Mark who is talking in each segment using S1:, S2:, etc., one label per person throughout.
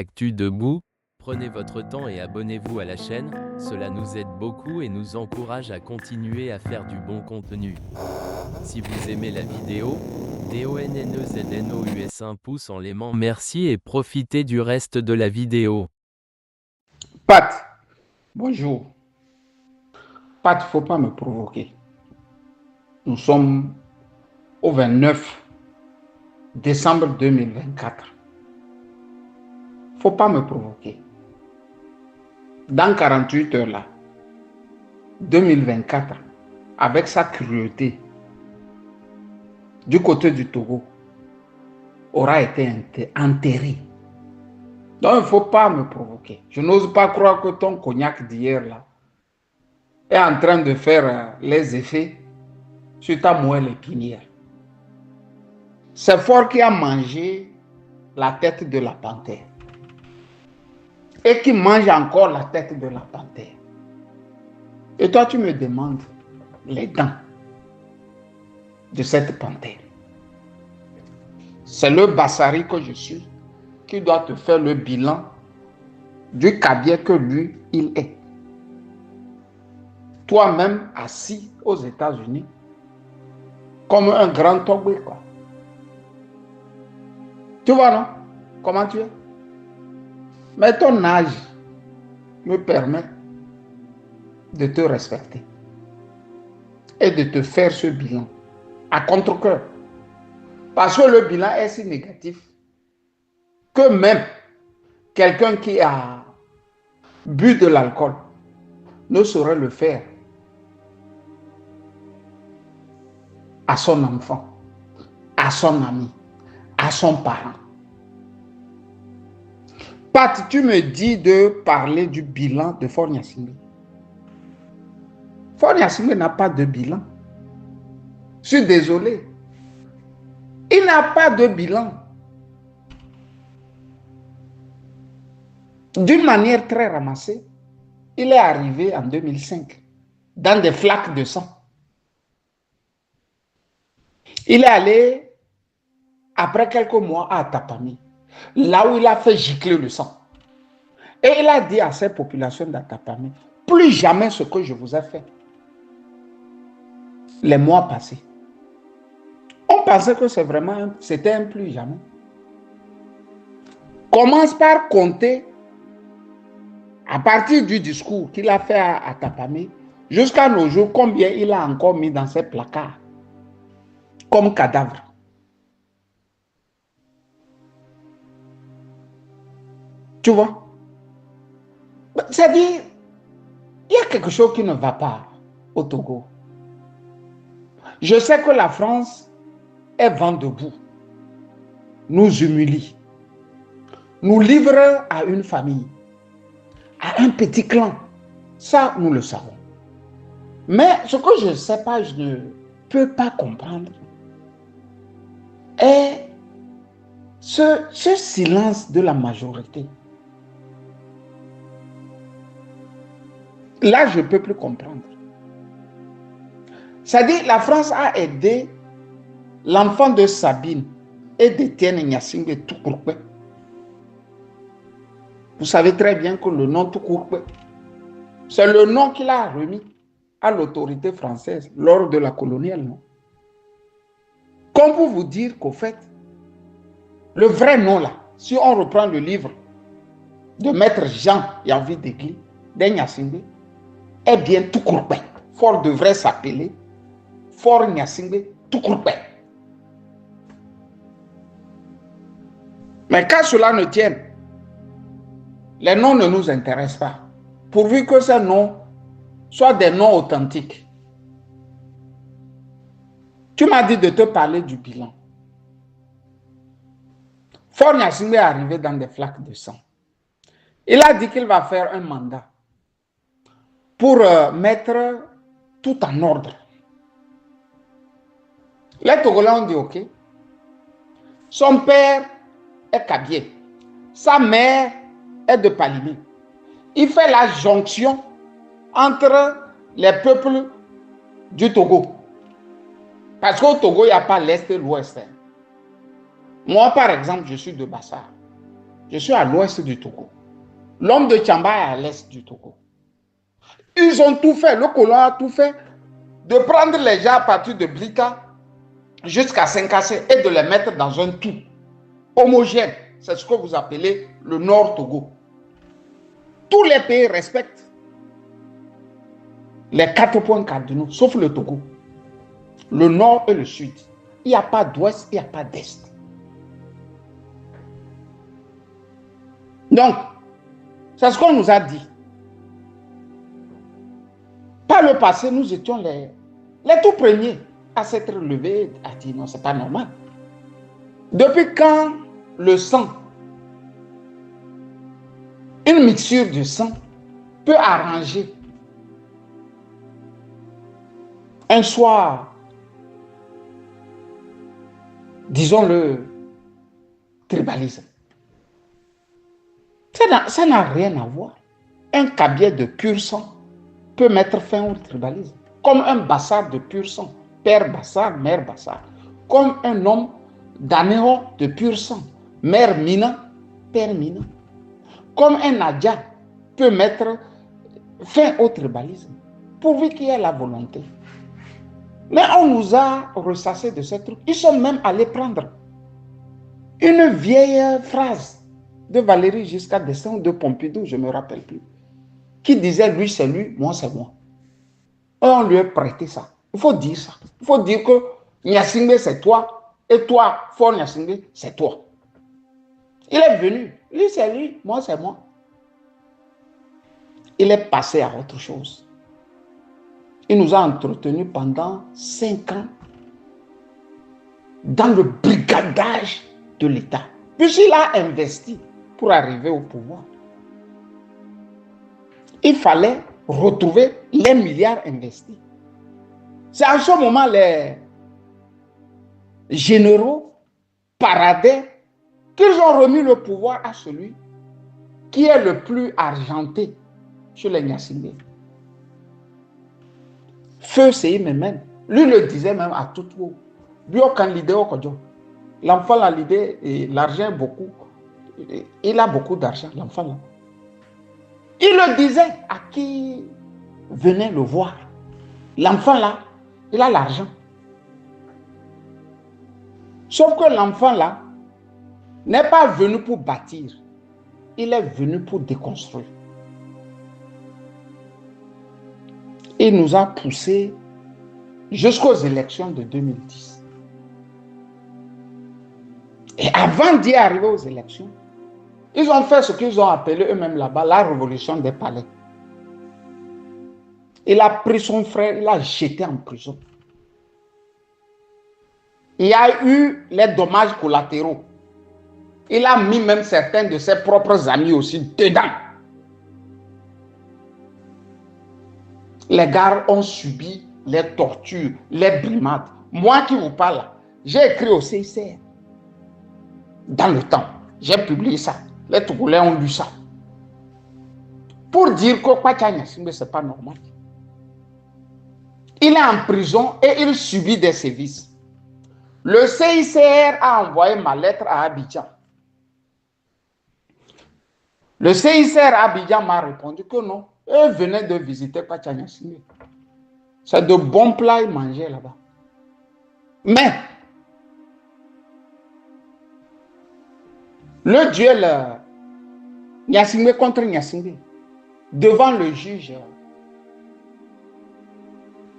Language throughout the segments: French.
S1: Actu Debout, prenez votre temps et abonnez-vous à la chaîne, cela nous aide beaucoup et nous encourage à continuer à faire du bon contenu. Si vous aimez la vidéo, DONNEZNOUS un pouce en l'aimant, merci et profitez du reste de la vidéo.
S2: Pat, bonjour. Pat, il ne faut pas me provoquer. Nous sommes au 29 décembre 2024. Il ne faut pas me provoquer. Dans 48 heures là, 2024, avec sa cruauté, du côté du Togo, aura été enterré. Donc il ne faut pas me provoquer. Je n'ose pas croire que ton cognac d'hier là est en train de faire les effets sur ta moelle épinière. C'est fort qui a mangé la tête de la panthère et qui mange encore la tête de la panthère. Et toi, tu me demandes les dents de cette panthère. C'est le Bassari que je suis qui doit te faire le bilan du cabiai que lui, il est. Toi-même assis aux États-Unis comme un grand Togbe, quoi. Tu vois, non? Comment tu es? Mais ton âge me permet de te respecter et de te faire ce bilan à contre-cœur. Parce que le bilan est si négatif que même quelqu'un qui a bu de l'alcool ne saurait le faire à son enfant, à son ami, à son parent. Pat, tu me dis de parler du bilan de Faure Gnassingbé. Faure Gnassingbé n'a pas de bilan. Je suis désolé. Il n'a pas de bilan. D'une manière très ramassée, il est arrivé en 2005 dans des flaques de sang. Il est allé, après quelques mois, à Atapami, là où il a fait gicler le sang. Et il a dit à ces populations d'Atapami, plus jamais ce que je vous ai fait. Les mois passés. On pensait que c'était un plus jamais. Commence par compter à partir du discours qu'il a fait à Atapami jusqu'à nos jours, combien il a encore mis dans ses placards comme cadavre. Tu vois? C'est-à-dire, il y a quelque chose qui ne va pas au Togo. Je sais que la France est vent debout, nous humilie, nous livre à une famille, à un petit clan. Ça, nous le savons. Mais ce que je ne sais pas, je ne peux pas comprendre, est ce silence de la majorité. Là, je ne peux plus comprendre. C'est-à-dire, la France a aidé l'enfant de Sabine et d'Étienne Gnassingbé Toukourkwe. Vous savez très bien que le nom Toukourkwe, c'est le nom qu'il a remis à l'autorité française lors de la coloniale, non? Comme pour vous dire qu'au fait, le vrai nom là, si on reprend le livre de Maître Jean Yanvi Degli, d'Gnassingbé, eh bien Toukourkwe. Faure devrait s'appeler Faure Gnassingbé Toukourkwe. Mais quand cela ne tienne, les noms ne nous intéressent pas, pourvu que ces noms soient des noms authentiques. Tu m'as dit de te parler du bilan. Faure Gnassingbé est arrivé dans des flaques de sang. Il a dit qu'il va faire un mandat pour mettre tout en ordre. Les Togolais ont dit OK. Son père est Kabié. Sa mère est de Palimé. Il fait la jonction entre les peuples du Togo. Parce qu'au Togo, il n'y a pas l'Est et l'Ouest. Moi, par exemple, je suis de Bassar. Je suis à l'ouest du Togo. L'homme de Tchamba est à l'est du Togo. Ils ont tout fait, le colon a tout fait, de prendre les gens à partir de Blika jusqu'à Saint-Cassé et de les mettre dans un tout homogène. C'est ce que vous appelez le Nord Togo. Tous les pays respectent les 4 points cardinaux, sauf le Togo. Le Nord et le Sud. Il n'y a pas d'Ouest, il n'y a pas d'Est. Donc, c'est ce qu'on nous a dit. Par le passé, nous étions les tout premiers à s'être levés, à dire non, c'est pas normal. Depuis quand le sang, une mixture de sang, peut arranger un soir, disons le tribalisme. Ça n'a rien à voir. Un cabiai de pur sang peut mettre fin au tribalisme. Comme un bassard de pur sang, père bassard, mère bassard. Comme un homme d'Anéo de pur sang, mère Mina, père Mina. Comme un Nadia peut mettre fin au tribalisme, pourvu qu'il y ait la volonté. Mais on nous a ressassé de ce truc. Ils sont même allés prendre une vieille phrase de Valéry Giscard d'Estaing ou de Pompidou, je ne me rappelle plus, qui disait lui c'est lui, moi c'est moi. Et on lui a prêté ça. Il faut dire ça. Il faut dire que Gnassingbé c'est toi et toi, Faure Gnassingbé, c'est toi. Il est venu. Lui c'est lui, moi c'est moi. Il est passé à autre chose. Il nous a entretenus pendant 5 ans dans le brigadage de l'État. Puisqu'il a investi pour arriver au pouvoir. Il fallait retrouver les milliards investis. C'est à ce moment les généraux paradaient qu'ils ont remis le pouvoir à celui qui est le plus argenté chez les Gnassingbé. Feu Séhime même, lui le disait même à tout haut. L'enfant a l'idée et l'argent beaucoup. Il a beaucoup d'argent, l'enfant là. Il le disait à qui venait le voir. L'enfant là, il a l'argent. Sauf que l'enfant là n'est pas venu pour bâtir. Il est venu pour déconstruire. Il nous a poussés jusqu'aux élections de 2010. Et avant d'y arriver aux élections, ils ont fait ce qu'ils ont appelé eux-mêmes là-bas la révolution des palais. Il a pris son frère, il l'a jeté en prison. Il y a eu les dommages collatéraux. Il a mis même certains de ses propres amis aussi dedans. Les gars ont subi les tortures, les brimades. Moi qui vous parle, j'ai écrit au CICR. Dans le temps, j'ai publié ça. Les Togolais ont lu ça. Pour dire que Kwacha Gnassingbé, ce n'est pas normal. Il est en prison et il subit des sévices. Le CICR a envoyé ma lettre à Abidjan. Le CICR à Abidjan m'a répondu que non. Eux venaient de visiter Kwacha Gnassingbé. C'est de bons plats ils mangeaient là-bas. Mais le duel Gnassingbé contre Gnassingbé devant le juge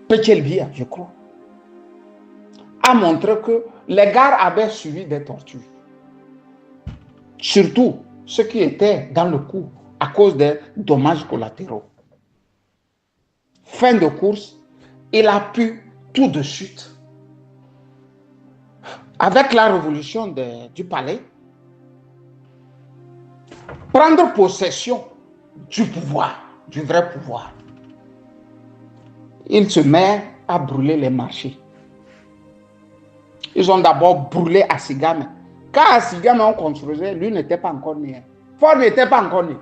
S2: Pechelbia, je crois, a montré que les gars avaient suivi des tortures. Surtout ceux qui étaient dans le coup à cause des dommages collatéraux. Fin de course, il a pu tout de suite, avec la révolution du palais, prendre possession du pouvoir, du vrai pouvoir. Il se met à brûler les marchés. Ils ont d'abord brûlé Asigame. Quand Asigame on construisait, lui n'était pas encore né. Faure n'était pas encore né.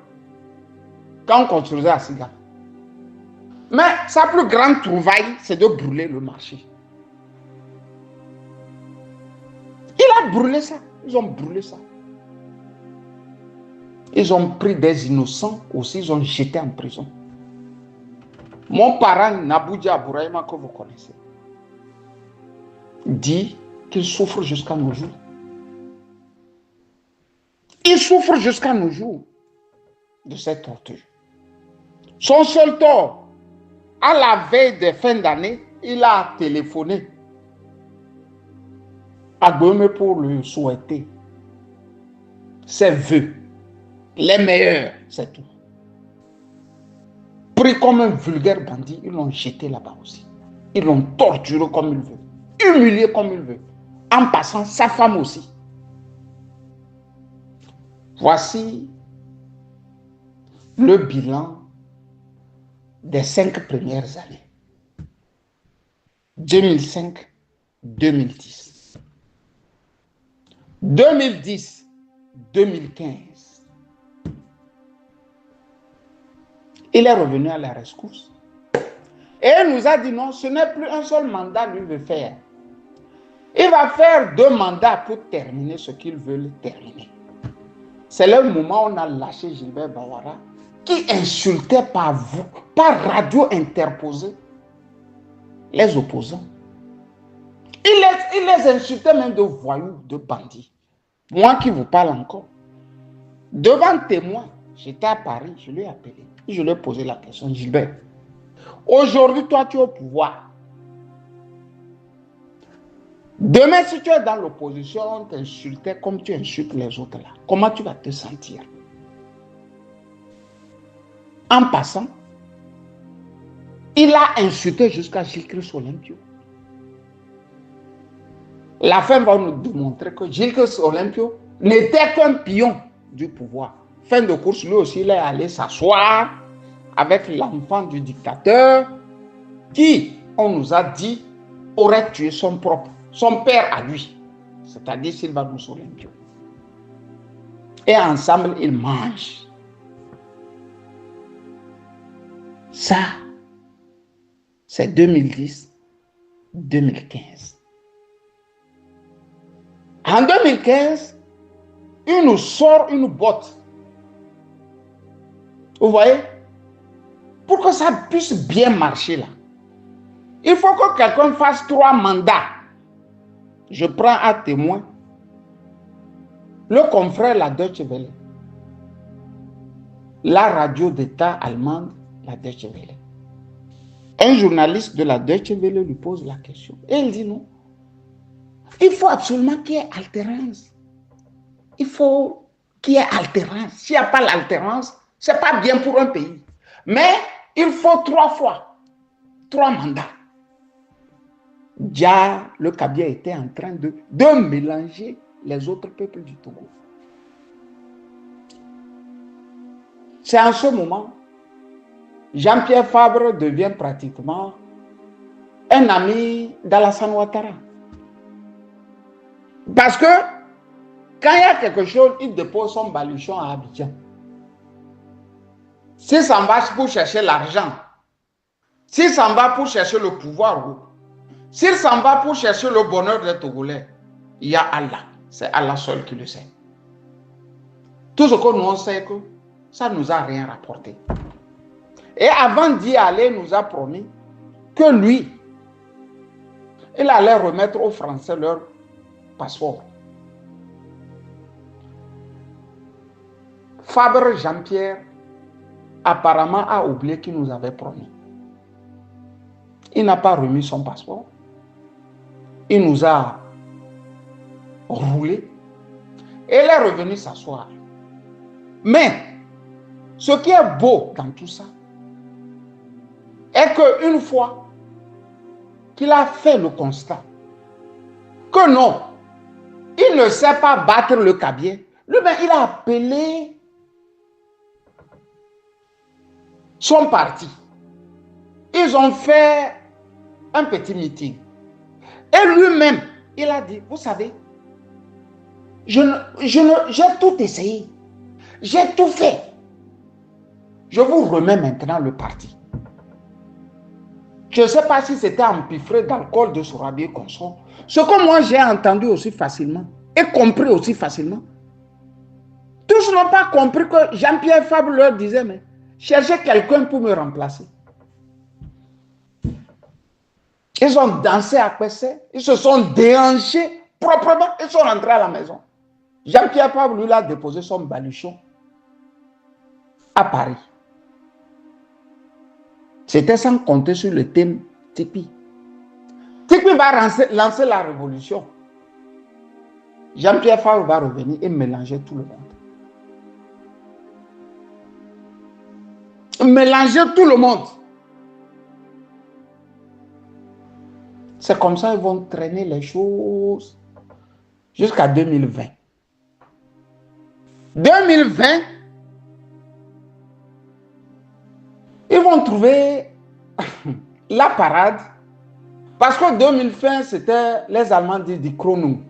S2: Quand on construisait Asigame. Mais sa plus grande trouvaille, c'est de brûler le marché. Il a brûlé ça. Ils ont brûlé ça. Ils ont pris des innocents aussi, ils ont jeté en prison. Mon parent, Naboudia Abouraïma, que vous connaissez, dit qu'il souffre jusqu'à nos jours. Il souffre jusqu'à nos jours de cette torture. Son seul tort, à la veille des fins d'année, il a téléphoné à Gomé pour lui souhaiter ses vœux, les meilleurs, c'est tout. Pris comme un vulgaire bandit, ils l'ont jeté là-bas aussi. Ils l'ont torturé comme il veut, humilié comme il veut, en passant sa femme aussi. Voici le bilan des 5 premières années. 2005-2010. 2010-2015. Il est revenu à la rescousse. Et il nous a dit non, ce n'est plus un seul mandat lui veut faire. Il va faire 2 mandats pour terminer ce qu'il veut terminer. C'est le moment où on a lâché Gilbert Bawara qui insultait par radio interposée les opposants. Il les insultait même de voyous, de bandits. Moi qui vous parle encore. Devant témoin, j'étais à Paris, je lui ai appelé. Je lui ai posé la question, Gilbert, aujourd'hui toi tu es au pouvoir. Demain si tu es dans l'opposition, on t'insultait comme tu insultes les autres là. Comment tu vas te sentir? En passant, il a insulté jusqu'à Gilles-Christ Olympio. La fin va nous démontrer que Gilles-Christ Olympio n'était qu'un pion du pouvoir. Fin de course, lui aussi, il est allé s'asseoir avec l'enfant du dictateur qui, on nous a dit, aurait tué son père à lui, c'est-à-dire Sylvanus Olympio. Et ensemble, ils mangent. Ça, c'est 2010-2015. En 2015, il nous sort une botte. Vous voyez? Pour que ça puisse bien marcher là, il faut que quelqu'un fasse 3 mandats. Je prends à témoin le confrère la Deutsche Welle, la radio d'État allemande, la Deutsche Welle. Un journaliste de la Deutsche Welle lui pose la question et il dit non. Il faut absolument qu'il y ait alternance. Il faut qu'il y ait alternance. S'il n'y a pas l'alternance, ce n'est pas bien pour un pays. Mais il faut 3 fois, 3 mandats. Déjà, le Kabila était en train de mélanger les autres peuples du Togo. C'est en ce moment, Jean-Pierre Fabre devient pratiquement un ami d'Alassane Ouattara. Parce que quand il y a quelque chose, il dépose son baluchon à Abidjan. S'il s'en va pour chercher l'argent, s'il s'en va pour chercher le pouvoir, s'il s'en va pour chercher le bonheur des Togolais, il y a Allah. C'est Allah seul qui le sait. Tout ce que nous on sait, que ça ne nous a rien rapporté. Et avant d'y aller, il nous a promis que lui, il allait remettre aux Français leur passeport. Fabre Jean-Pierre apparemment a oublié qu'il nous avait promis. Il n'a pas remis son passeport. Il nous a roulé. Et il est revenu s'asseoir. Mais ce qui est beau dans tout ça est qu'une fois qu'il a fait le constat que non, il ne sait pas battre le Kabila, lui-même il a appelé son parti. Ils ont fait un petit meeting. Et lui-même, il a dit, vous savez, j'ai tout essayé. J'ai tout fait. Je vous remets maintenant le parti. Je ne sais pas si c'était empiffré d'alcool, de Sorabier consort. Ce que moi j'ai entendu aussi facilement et compris aussi facilement, Tous n'ont pas compris que Jean-Pierre Fabre leur disait, mais cherchez quelqu'un pour me remplacer. Ils ont dansé à Pessé, ils se sont déhanchés proprement, ils sont rentrés à la maison. Jean-Pierre Fabre, lui, a déposé son baluchon à Paris. C'était sans compter sur le thème Tipeee. Tipeee va lancer la révolution. Jean-Pierre Fabre va revenir et mélanger tout le monde. Mélanger tout le monde. C'est comme ça qu'ils vont traîner les choses jusqu'à 2020. 2020, ils vont trouver la parade parce que 2020, c'était, les Allemands disent, du Kronung.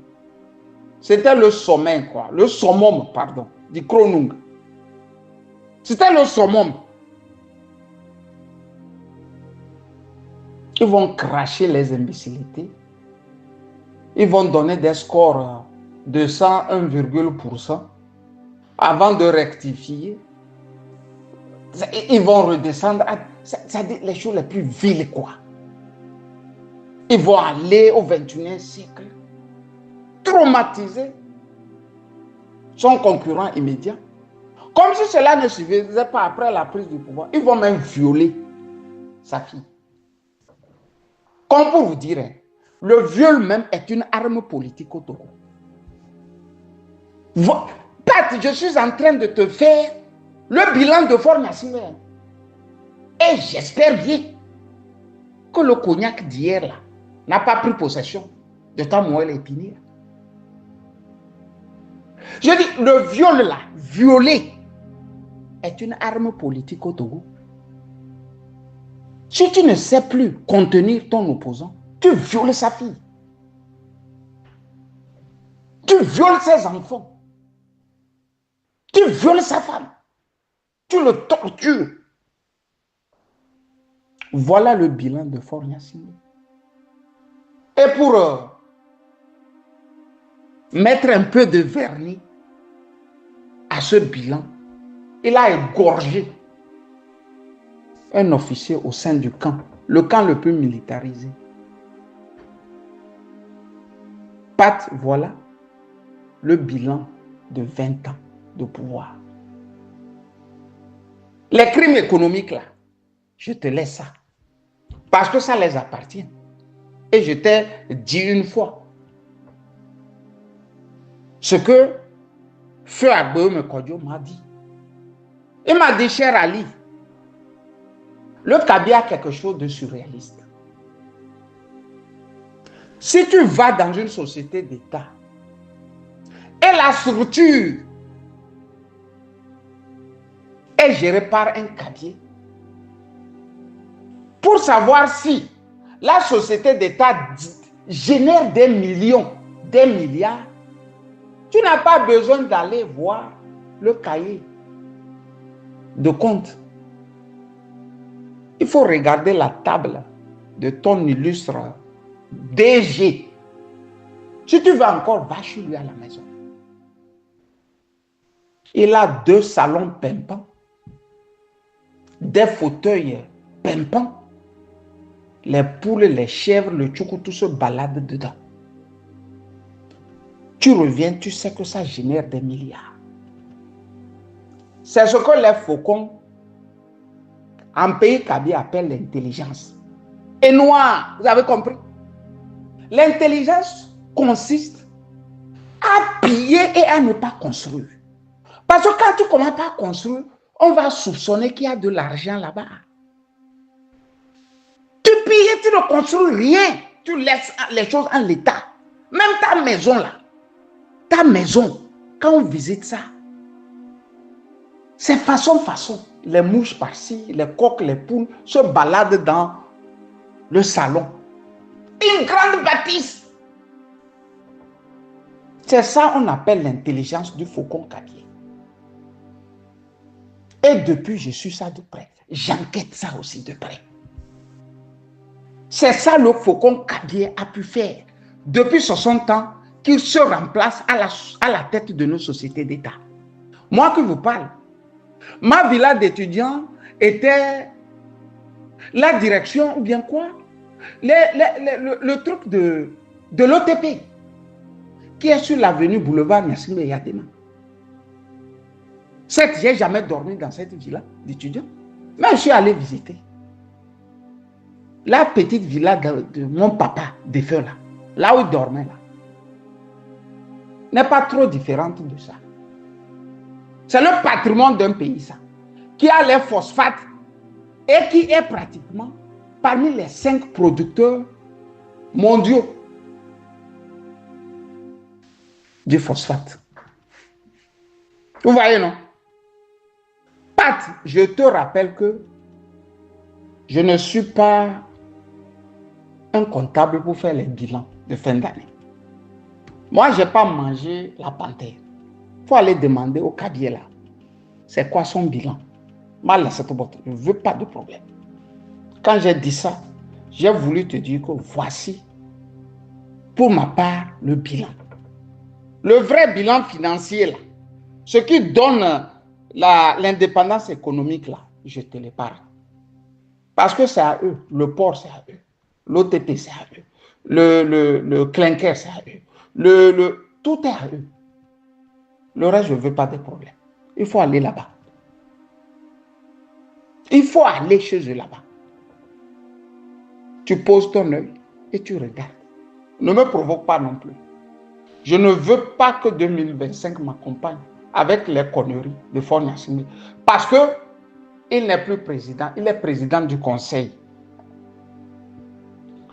S2: C'était le sommet, quoi. Le summum, pardon, du Kronung. C'était le summum. Ils vont cracher les imbécilités. Ils vont donner des scores de 101%. Avant de rectifier. Ils vont redescendre à les choses les plus viles, quoi. Ils vont aller au 21e siècle, traumatiser son concurrent immédiat. Comme si cela ne suffisait pas après la prise du pouvoir. Ils vont même violer sa fille. Comme pour vous dire, le viol même est une arme politique au Togo. Pat, je suis en train de te faire le bilan de Faure Gnassingbé. Et j'espère bien que le cognac d'hier là n'a pas pris possession de ta moelle épinière. Je dis, le viol là, violer, est une arme politique au Togo. Si tu ne sais plus contenir ton opposant, tu violes sa fille. Tu violes ses enfants. Tu violes sa femme. Tu le tortures. Voilà le bilan de Faure Gnassingbé. Et pour mettre un peu de vernis à ce bilan, il a égorgé un officier au sein du camp, le camp le plus militarisé. Pat, voilà le bilan de 20 ans de pouvoir. Les crimes économiques, là, je te laisse ça. Parce que ça les appartient. Et je t'ai dit une fois ce que Feu Agbeome Kodjo m'a dit. Il m'a dit, cher Ali, le Kaby a quelque chose de surréaliste. Si tu vas dans une société d'État et la structure est gérée par un Kaby, pour savoir si la société d'État génère des millions, des milliards, tu n'as pas besoin d'aller voir le cahier de compte. Il faut regarder la table de ton illustre DG. Si tu veux encore, va chez lui à la maison. Il a 2 salons pimpants, des fauteuils pimpants. Les poules, les chèvres, le tchoukou, tout se balade dedans. Tu reviens, tu sais que ça génère des milliards. C'est ce que les faucons en pays Kaby appellent l'intelligence. Et noir, vous avez compris? L'intelligence consiste à piller et à ne pas construire. Parce que quand tu ne commences pas à construire, on va soupçonner qu'il y a de l'argent là-bas. Tu pilles, tu ne construis rien. Tu laisses les choses en l'état. Même ta maison là. Ta maison, quand on visite ça, c'est façon. Les mouches par-ci, les coqs, les poules se baladent dans le salon. Une grande bâtisse. C'est ça qu'on appelle l'intelligence du faucon Kaby. Et depuis, je suis ça de près. J'enquête ça aussi de près. C'est ça le faucon Kaby a pu faire depuis 60 ans qu'il se remplace à la tête de nos sociétés d'État. Moi qui vous parle. Ma villa d'étudiant était la direction ou bien quoi? Le truc de l'OTP qui est sur l'avenue Boulevard Gnassingbé Yadema. Certes, je n'ai jamais dormi dans cette villa d'étudiant, mais je suis allé visiter. La petite villa de mon papa défunt là où il dormait là, n'est pas trop différente de ça. C'est le patrimoine d'un pays, ça, qui a les phosphates et qui est pratiquement parmi les 5 producteurs mondiaux du phosphate. Vous voyez, non? Pat, je te rappelle que je ne suis pas un comptable pour faire les bilans de fin d'année. Moi, je n'ai pas mangé la panthère. Il faut aller demander au cabier là. C'est quoi son bilan? Mal à cette boîte. Je ne veux pas de problème. Quand j'ai dit ça, j'ai voulu te dire que voici, pour ma part, le bilan. Le vrai bilan financier là, ce qui donne l'indépendance économique là, je te l'épargne. Parce que c'est à eux. Le port, c'est à eux. L'OTP, c'est à eux. Le clinker, c'est à eux. Tout est à eux. Le reste, je ne veux pas de problème. Il faut aller là-bas. Il faut aller chez eux là-bas. Tu poses ton œil et tu regardes. Ne me provoque pas non plus. Je ne veux pas que 2025 m'accompagne avec les conneries de Faure Gnassingbé. Parce qu'il n'est plus président, il est président du conseil.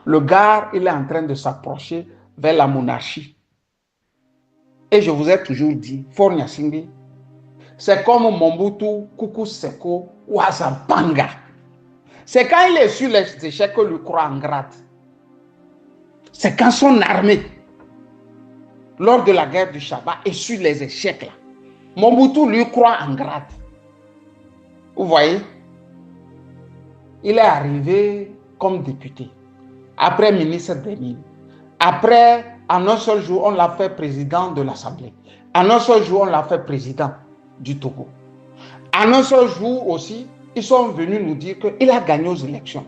S2: Le gars, il est en train de s'approcher vers la monarchie. Et je vous ai toujours dit, Faure Gnassingbé, c'est comme Mobutu Kuku Seko ou Azapanga. C'est quand il est sur les échecs que lui croit en grade. C'est quand son armée, lors de la guerre du Chaba, est sur les échecs là. Mobutu lui croit en grade. Vous voyez? Il est arrivé comme député. Après ministre des Mines. Après, en un seul jour, on l'a fait président de l'Assemblée. En un seul jour, on l'a fait président du Togo. En un seul jour aussi, ils sont venus nous dire qu'il a gagné aux élections.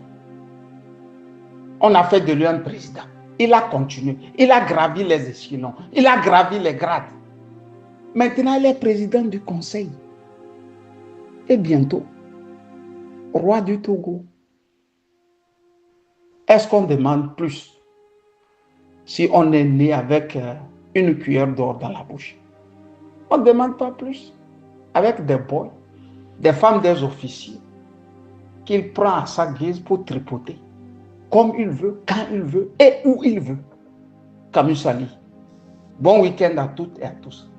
S2: On a fait de lui un président. Il a continué. Il a gravi les échelons. Il a gravi les grades. Maintenant, il est président du conseil. Et bientôt, roi du Togo. Est-ce qu'on demande plus si on est né avec une cuillère d'or dans la bouche? On ne demande pas plus. Avec des boys, des femmes, des officiers, qu'il prend à sa guise pour tripoter. Comme il veut, quand il veut et où il veut. Camus Sali. Bon week-end à toutes et à tous.